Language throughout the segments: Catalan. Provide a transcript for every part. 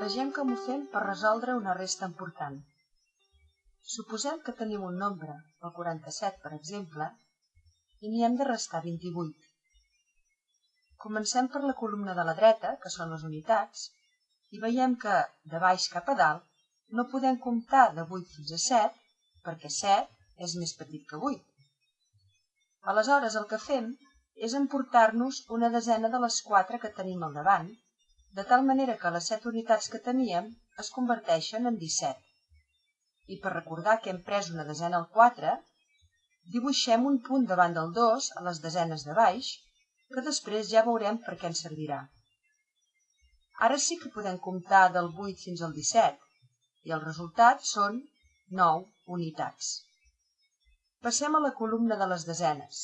Vegem com ho fem per resoldre una resta important. Suposem que tenim un nombre, el 47 per exemple, i n'hi hem de restar 28. Comencem per la columna de la dreta, que són les unitats, i veiem que, de baix cap a dalt, no podem comptar de 8 fins a 7, perquè 7 és més petit que 8. Aleshores el que fem és emportar-nos una desena de les 4 que tenim al davant, de tal manera que les 7 unitats que teníem es converteixen en 17. I per recordar que hem pres una desena al 4, dibuixem un punt davant del 2 a les desenes de baix, que després ja veurem per què ens servirà. Ara sí que podem comptar del 8 fins al 17, i el resultat són 9 unitats. Passem a la columna de les desenes.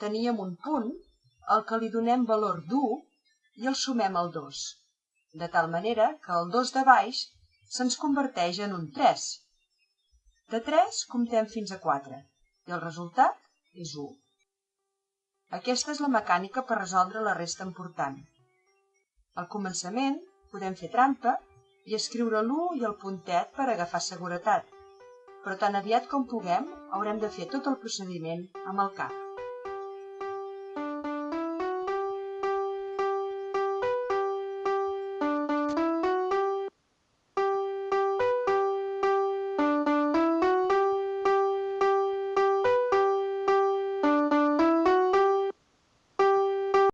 Teníem un punt al que li donem valor d'1 i el sumem al 2, de tal manera que el 2 de baix se'ns converteix en un 3. De 3 comptem fins a 4 i el resultat és 1. Aquesta és la mecànica per resoldre la resta important. Al començament podem fer trampa i escriure l'1 i el puntet per agafar seguretat, però tan aviat com puguem haurem de fer tot el procediment amb el cap.